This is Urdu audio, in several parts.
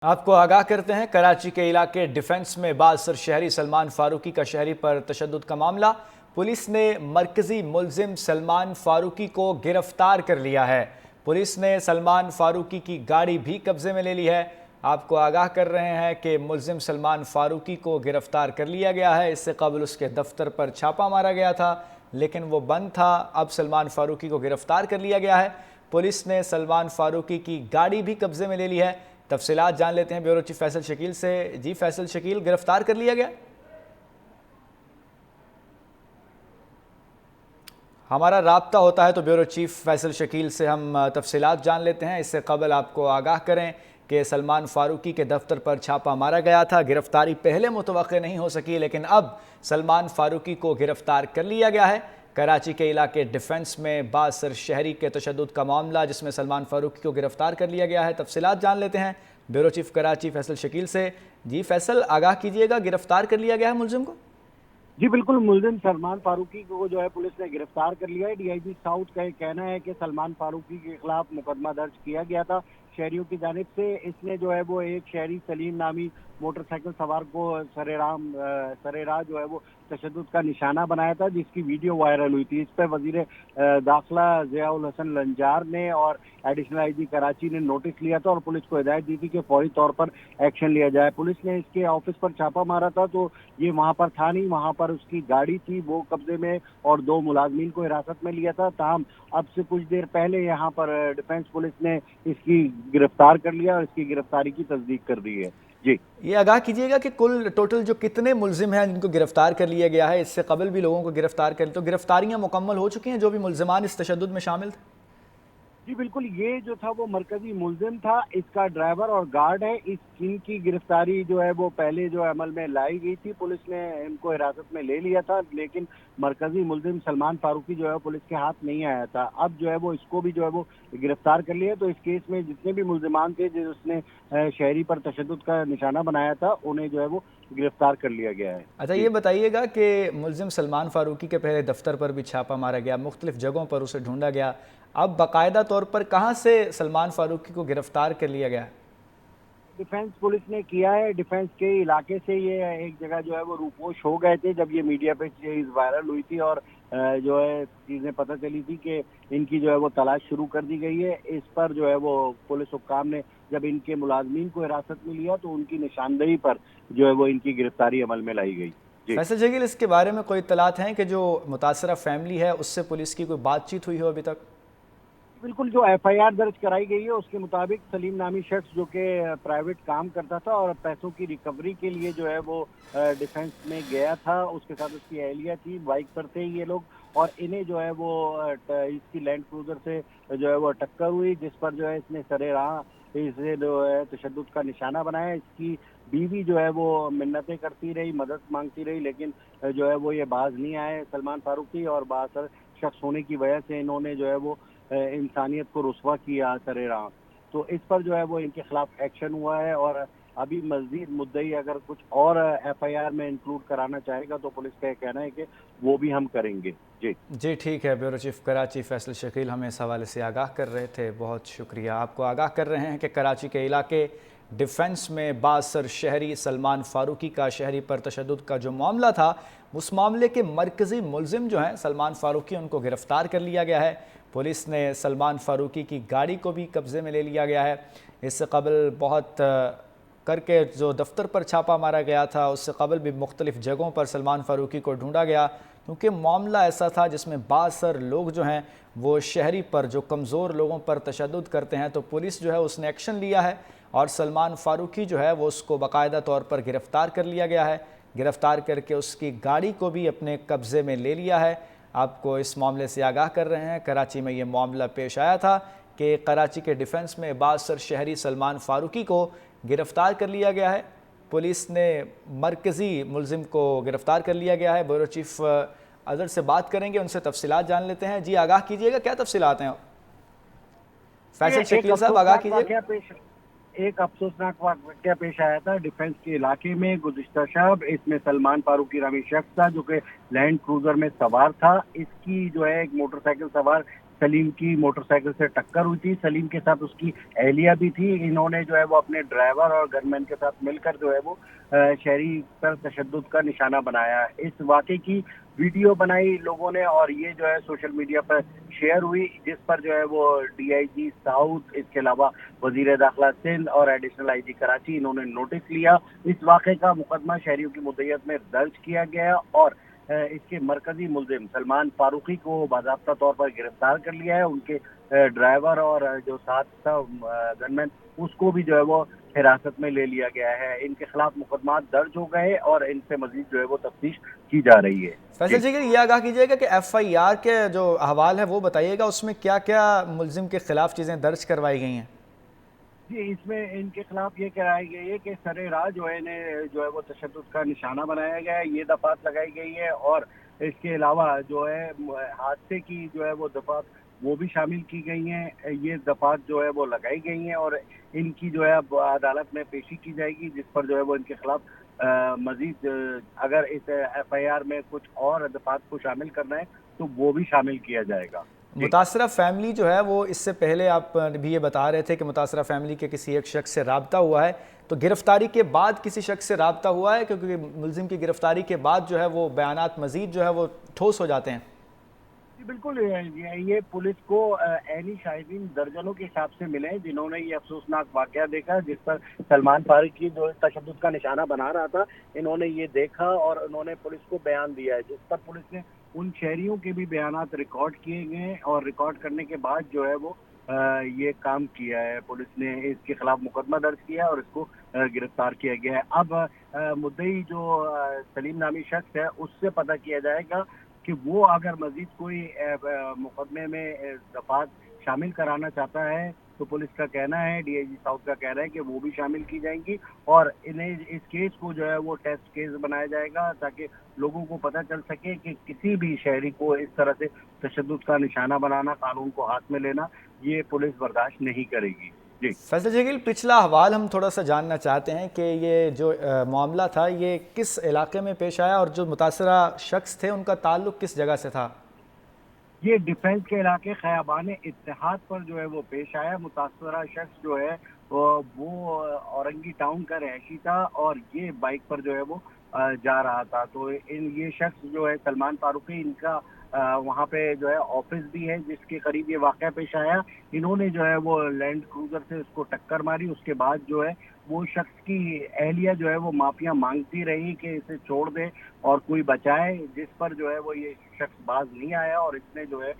آپ کو آگاہ کرتے ہیں کراچی کے علاقے ڈیفنس میں بااثر شہری سلمان فاروقی کا شہری پر تشدد کا معاملہ۔ پولیس نے مرکزی ملزم سلمان فاروقی کو گرفتار کر لیا ہے۔ پولیس نے سلمان فاروقی کی گاڑی بھی قبضے میں لے لی ہے۔ آپ کو آگاہ کر رہے ہیں کہ ملزم سلمان فاروقی کو گرفتار کر لیا گیا ہے۔ اس سے قبل اس کے دفتر پر چھاپہ مارا گیا تھا لیکن وہ بند تھا۔ اب سلمان فاروقی کو گرفتار کر لیا گیا ہے۔ پولیس نے سلمان فاروقی کی گاڑی بھی قبضے میں لے لی ہے۔ تفصیلات جان لیتے ہیں بیورو چیف فیصل شکیل سے۔ جی فیصل شکیل، گرفتار کر لیا گیا؟ ہمارا رابطہ ہوتا ہے تو بیورو چیف فیصل شکیل سے ہم تفصیلات جان لیتے ہیں۔ اس سے قبل آپ کو آگاہ کریں کہ سلمان فاروقی کے دفتر پر چھاپہ مارا گیا تھا۔ گرفتاری پہلے متوقع نہیں ہو سکی لیکن اب سلمان فاروقی کو گرفتار کر لیا گیا ہے۔ کراچی کے علاقے ڈیفنس میں بااثر شہری کے تشدد کا معاملہ جس میں سلمان فاروقی کو گرفتار کر لیا گیا ہے۔ تفصیلات جان لیتے ہیں بیورو چیف کراچی فیصل شکیل سے۔ جی فیصل، آگاہ کیجئے گا، گرفتار کر لیا گیا ہے ملزم کو؟ جی بالکل، ملزم سلمان فاروقی کو جو ہے پولیس نے گرفتار کر لیا ہے۔ ڈی آئی جی ساؤتھ کا یہ کہنا ہے کہ سلمان فاروقی کے خلاف مقدمہ درج کیا گیا تھا شہریوں کی جانب سے۔ اس نے جو ہے وہ ایک شہری سلیم نامی موٹر سائیکل سوار کو سرے راہ جو ہے وہ تشدد کا نشانہ بنایا تھا، جس کی ویڈیو وائرل ہوئی تھی۔ اس پہ وزیر داخلہ ضیاء الحسن لنجار نے اور ایڈیشنل آئی جی کراچی نے نوٹس لیا تھا اور پولیس کو ہدایت دی تھی کہ فوری طور پر ایکشن لیا جائے۔ پولیس نے اس کے آفس پر چھاپا مارا تھا تو یہ وہاں پر تھا نہیں، وہاں پر اس کی گاڑی تھی، وہ قبضے میں، اور 2 ملازمین کو حراست میں لیا تھا۔ تاہم اب سے کچھ دیر پہلے یہاں پر ڈیفنس پولیس نے اس کی گرفتار کر لیا اور اس کی گرفتاری کی تصدیق کر دی ہے۔ جی یہ آگاہ کیجئے گا کہ کل ٹوٹل جو کتنے ملزم ہیں جن کو گرفتار کر لیا گیا ہے؟ اس سے قبل بھی لوگوں کو گرفتار کر تو گرفتاریاں مکمل ہو چکی ہیں جو بھی ملزمان اس تشدد میں شامل تھے؟ جی بالکل، یہ جو تھا وہ مرکزی ملزم تھا، اس کا ڈرائیور اور گارڈ ہے۔ ان کی گرفتاری جو ہے وہ پہلے جو عمل میں لائی گئی تھی، پولیس نے ان کو حراست میں لے لیا تھا، لیکن مرکزی ملزم سلمان فاروقی جو ہے پولیس کے ہاتھ نہیں آیا تھا۔ اب جو ہے وہ اس کو بھی جو ہے وہ گرفتار کر لیا۔ تو اس کیس میں جتنے بھی ملزمان تھے جس نے شہری پر تشدد کا نشانہ بنایا تھا، انہیں جو ہے وہ گرفتار کر لیا گیا ہے۔ اچھا، جی یہ بتائیے گا کہ ملزم سلمان فاروقی کے پہلے دفتر پر بھی چھاپہ مارا گیا، مختلف جگہوں پر اسے ڈھونڈا گیا، اب باقاعدہ طور پر کہاں سے سلمان فاروقی کو گرفتار کر لیا گیا؟ ڈیفنس پولیس نے کیا ہے، ڈیفنس کے علاقے سے یہ ایک جگہ جو ہے وہ روپوش ہو گئے تھے جب یہ میڈیا پہ چیز وائرل ہوئی تھی اور جو ہے چیزیں پتہ چلی تھی کہ ان کی جو ہے وہ تلاش شروع کر دی گئی ہے۔ اس پر جو ہے وہ پولیس حکام نے جب ان کے ملازمین کو حراست میں لیا تو ان کی نشاندہی پر جو ہے وہ ان کی گرفتاری عمل میں لائی گئی۔ جی فیصل شکیل، اس کے بارے میں کوئی اطلاعات ہیں کہ جو متاثرہ فیملی ہے اس سے پولیس کی کوئی بات چیت ہوئی ہو ابھی تک؟ بالکل، جو ایف آئی آر درج کرائی گئی ہے اس کے مطابق سلیم نامی شخص جو کہ پرائیویٹ کام کرتا تھا اور پیسوں کی ریکوری کے لیے جو ہے وہ ڈیفنس میں گیا تھا، اس کے ساتھ اس کی اہلیہ تھی، بائک پر تھے یہ لوگ، اور انہیں جو ہے وہ اس کی لینڈ کروزر سے جو ہے وہ ٹکر ہوئی، جس پر جو ہے اس نے سرے راہ اسے جو ہے تشدد کا نشانہ بنایا۔ اس کی بیوی جو ہے وہ منتیں کرتی رہی، مدد مانگتی رہی، لیکن جو ہے وہ یہ باز نہیں آئے سلمان فاروقی، اور بااثر شخص ہونے کی وجہ سے انہوں نے جو ہے وہ انسانیت کو رسوا کیا سرے راہ۔ تو اس پر جو ہے وہ ان کے خلاف ایکشن ہوا ہے اور ابھی مزید مدعی اگر کچھ اور ایف آئی آر میں انکلوڈ کرانا چاہے گا تو پولیس کا یہ کہنا ہے کہ وہ بھی ہم کریں گے۔ جی جی ٹھیک ہے، بیورو چیف کراچی فیصل شکیل ہمیں اس حوالے سے آگاہ کر رہے تھے، بہت شکریہ۔ آپ کو آگاہ کر رہے ہیں کہ کراچی کے علاقے ڈیفنس میں بااثر شہری سلمان فاروقی کا شہری پر تشدد کا جو معاملہ تھا، اس معاملے کے مرکزی ملزم جو ہیں سلمان فاروقی، ان کو گرفتار کر لیا گیا ہے۔ پولیس نے سلمان فاروقی کی گاڑی کو بھی قبضے میں لے لیا گیا ہے۔ اس سے قبل بہت کر کے جو دفتر پر چھاپہ مارا گیا تھا، اس سے قبل بھی مختلف جگہوں پر سلمان فاروقی کو ڈھونڈا گیا، کیونکہ معاملہ ایسا تھا جس میں بااثر لوگ جو ہیں وہ شہری پر، جو کمزور لوگوں پر تشدد کرتے ہیں، تو پولیس جو ہے اس نے ایکشن لیا ہے اور سلمان فاروقی جو ہے وہ اس کو باقاعدہ طور پر گرفتار کر لیا گیا ہے۔ گرفتار کر کے اس کی گاڑی کو بھی اپنے قبضے میں لے لیا ہے۔ آپ کو اس معاملے سے آگاہ کر رہے ہیں، کراچی میں یہ معاملہ پیش آیا تھا کہ کراچی کے ڈیفنس میں بااثر شہری سلمان فاروقی کو گرفتار کر لیا گیا ہے۔ پولیس نے مرکزی ملزم کو گرفتار کر لیا گیا ہے۔ بیورو چیف اظہر سے بات کریں گے، ان سے تفصیلات جان لیتے ہیں۔ جی آگاہ کیجئے گا، کیا تفصیلات ہیں؟ فیصل شکیل صاحب آگاہ کیجئے گا۔ ایک افسوسناک واقعہ پیش آیا تھا ڈیفنس کے علاقے میں گزشتہ شب۔ اس میں سلمان فاروقی نامی شخص تھا جو کہ لینڈ کروزر میں سوار تھا۔ اس کی جو ہے ایک موٹر سائیکل سوار سلیم کی موٹر سائیکل سے ٹکر ہوئی تھی. سلیم کے ساتھ اس کی اہلیہ بھی تھی. انہوں نے جو ہے وہ اپنے ڈرائیور اور گن مین کے ساتھ مل کر جو ہے وہ شہری پر تشدد کا نشانہ بنایا. اس واقعے کی ویڈیو بنائی لوگوں نے اور یہ جو ہے سوشل میڈیا پر شیئر ہوئی, جس پر جو ہے وہ ڈی آئی جی ساؤتھ, اس کے علاوہ وزیر داخلہ سندھ اور ایڈیشنل آئی جی کراچی, انہوں نے نوٹس لیا. اس واقعے کا مقدمہ شہریوں کی مدعیت میں درج کیا گیا اور اس کے مرکزی ملزم سلمان فاروقی کو باضابطہ طور پر گرفتار کر لیا ہے. ان کے ڈرائیور اور جو ساتھ تھا گن مین, اس کو بھی جو ہے وہ حراست میں لے لیا گیا ہے. ان کے خلاف مقدمات درج ہو گئے اور ان سے مزید جو ہے وہ تفتیش کی جا رہی ہے. فیصل جیگر, یہ آگاہ کیجیے گا کہ ایف آئی آر کے جو احوال ہے وہ بتائیے گا, اس میں کیا کیا ملزم کے خلاف چیزیں درج کروائی گئی ہیں؟ جی, اس میں ان کے خلاف یہ کرائی گئی ہے کہ سرے راہ جو ہے انہیں جو ہے وہ تشدد کا نشانہ بنایا گیا ہے, یہ دفعات لگائی گئی ہے اور اس کے علاوہ جو ہے حادثے کی جو ہے وہ دفعات وہ بھی شامل کی گئی ہیں. یہ دفعات جو ہے وہ لگائی گئی ہیں اور ان کی جو ہے اب عدالت میں پیشی کی جائے گی, جس پر جو ہے وہ ان کے خلاف مزید اگر اس ایف آئی آر میں کچھ اور دفعات کو شامل کرنا ہے تو وہ بھی شامل کیا جائے گا. متاثرہ فیملی جو ہے وہ اس سے پہلے آپ بھی یہ بتا رہے تھے کہ متاثرہ فیملی کے کسی ایک شخص سے رابطہ ہوا ہے, تو گرفتاری کے بعد کسی شخص سے رابطہ ہوا ہے؟ کیونکہ ملزم کی گرفتاری کے بعد جو ہے وہ بیانات مزید جو ہے وہ ٹھوس ہو جاتے ہیں. جی بالکل, یہ پولیس کو عینی شاہدین درجنوں کے حساب سے ملے جنہوں نے یہ افسوسناک واقعہ دیکھا جس پر سلمان فاروقی جو تشدد کا نشانہ بنا رہا تھا, انہوں نے یہ دیکھا اور انہوں نے پولیس کو بیان دیا ہے, جس پر پولیس نے ان شہریوں کے بھی بیانات ریکارڈ کیے گئے اور ریکارڈ کرنے کے بعد جو ہے وہ یہ کام کیا ہے. پولیس نے اس کے خلاف مقدمہ درج کیا اور اس کو گرفتار کیا گیا ہے. اب مدعی جو سلیم نامی شخص ہے اس سے پتہ کیا جائے گا کہ وہ اگر مزید کوئی مقدمے میں دفعات شامل کرانا چاہتا ہے تو پولیس کا کہنا ہے, ڈی آئی جی ساؤتھ کا کہنا ہے کہ وہ بھی شامل کی جائیں گی اور انہیں اس کیس کو جو ہے وہ ٹیسٹ کیس بنایا جائے گا تاکہ لوگوں کو پتہ چل سکے کہ کسی بھی شہری کو اس طرح سے تشدد کا نشانہ بنانا, قانون کو ہاتھ میں لینا, یہ پولیس برداشت نہیں کرے گی. جی فیصل جیگل, پچھلا حوال ہم تھوڑا سا جاننا چاہتے ہیں کہ یہ جو معاملہ تھا یہ کس علاقے میں پیش آیا اور جو متاثرہ شخص تھے ان کا تعلق کس جگہ سے تھا؟ یہ ڈیفنس کے علاقے خیابان اتحاد پر جو ہے وہ پیش آیا. متاثرہ شخص جو ہے وہ اورنگی ٹاؤن کا رہائشی تھا اور یہ بائک پر جو ہے وہ جا رہا تھا. تو یہ شخص جو ہے سلمان فاروقی, ان کا وہاں پہ جو ہے آفس بھی ہے جس کے قریب یہ واقعہ پیش آیا. انہوں نے جو ہے وہ لینڈ کروزر سے اس کو ٹکر ماری. اس کے بعد جو ہے وہ شخص کی اہلیہ جو ہے وہ معافیا مانگتی رہی کہ اسے چھوڑ دے اور کوئی بچائے, جس پر جو ہے وہ یہ شخص باز نہیں آیا اور اس نے جو ہے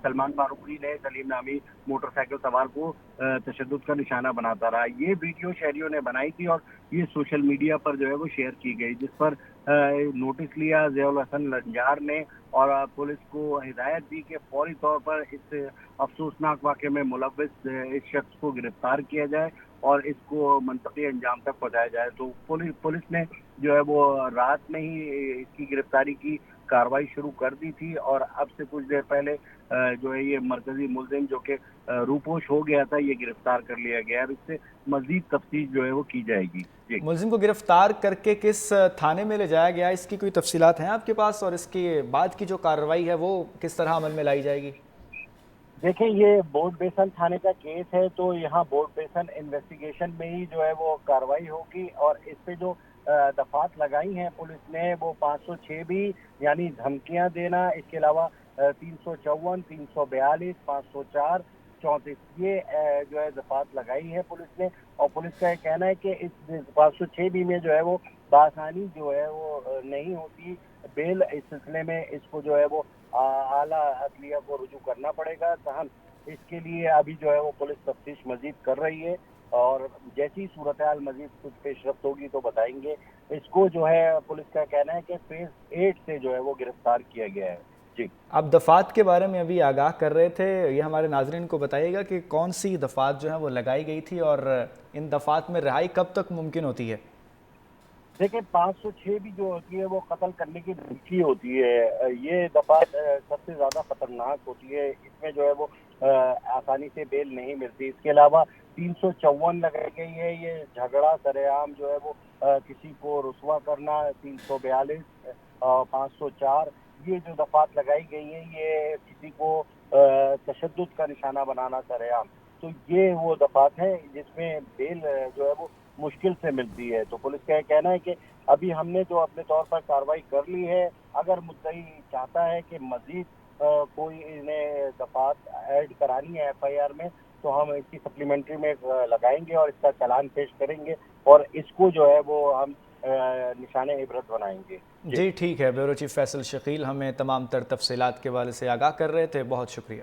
سلمان فاروقی نے سلیم نامی موٹر سائیکل سوار کو تشدد کا نشانہ بناتا رہا. یہ ویڈیو شہریوں نے بنائی تھی اور یہ سوشل میڈیا پر جو ہے وہ شیئر کی گئی, جس پر نوٹس لیا ضیاء الحسن لنجار نے اور پولیس کو ہدایت دی کہ فوری طور پر اس افسوسناک واقعے میں ملوث اس شخص کو گرفتار کیا جائے اور اس کو منطقی انجام تک پہنچایا جائے. تو پولیس نے جو ہے وہ رات میں ہی اس کی گرفتاری کی کاروائی شروع کر دی تھی اور اب سے کچھ دیر پہلے جو ہے یہ مرکزی ملزم جو کہ روپوش ہو گیا تھا یہ گرفتار کر لیا گیا ہے. اس سے مزید تفتیش جو ہے وہ کی جائے گی. جی, ملزم کو گرفتار کر کے کس تھانے میں لے جایا گیا, اس کی کوئی تفصیلات ہیں آپ کے پاس, اور اس کے بعد کی جو کارروائی ہے وہ کس طرح عمل میں لائی جائے گی؟ دیکھیں, یہ بورڈ بیسن تھانے کا کیس ہے تو یہاں بورڈ بیسن انویسٹیگیشن میں ہی جو ہے وہ کاروائی ہوگی اور اس پہ جو دفعات لگائی ہیں پولیس نے وہ 506 بھی یعنی دھمکیاں دینا, اس کے علاوہ 354, 342, 504, 34 یہ جو ہے دفعات لگائی ہے پولیس نے. اور پولیس کا یہ کہنا ہے کہ اس 506 بھی میں جو ہے وہ بآسانی جو ہے وہ نہیں ہوتی بیل. اس سلسلے میں اس کو جو ہے وہ اعلیٰ عدلیہ کو رجوع کرنا پڑے گا. تاہم اس کے لیے ابھی جو ہے وہ پولیس تفتیش مزید کر رہی ہے اور جیسی صورتحال مزید کچھ پیش رفت ہوگی تو بتائیں گے. اس کو جو ہے پولیس کا کہنا ہے کہ فیز 8 سے جو ہے وہ گرفتار کیا گیا ہے. جی, آپ دفعات کے بارے میں ابھی آگاہ کر رہے تھے, یہ ہمارے ناظرین کو بتائیے گا کہ کون سی دفعات جو ہیں وہ لگائی گئی تھی اور ان دفعات میں رہائی کب تک ممکن ہوتی ہے؟ دیکھیں 506 بھی جو ہوتی ہے وہ قتل کرنے کی دھمکی ہوتی ہے. یہ دفعات سب سے زیادہ خطرناک ہوتی ہے, اس میں جو ہے وہ آسانی سے بیل نہیں ملتی. اس کے علاوہ 354 لگائی گئی ہے, یہ جھگڑا سر عام جو ہے وہ کسی کو رسوا کرنا. 342, 504 یہ جو دفعات لگائی گئی ہیں یہ کسی کو تشدد کا نشانہ بنانا سرعام، تو یہ وہ دفعات ہیں جس میں بیل جو ہے وہ مشکل سے ملتی ہے۔ تو پولیس کا یہ کہنا ہے کہ ابھی ہم نے جو اپنے طور پر کارروائی کر لی ہے، اگر مدعی چاہتا ہے کہ مزید کوئی انہیں دفعات ایڈ کرانی ہے ایف آئی آر میں، تو ہم اس کی سپلیمنٹری میں لگائیں گے اور اس کا چالان پیش کریں گے، اور اس کو جو ہے وہ ہم نشان عبرت بنائیں گے۔ جی ٹھیک ہے، بیورو چیف فیصل شکیل ہمیں تمام تر تفصیلات کے حوالے سے آگاہ کر رہے تھے، بہت شکریہ۔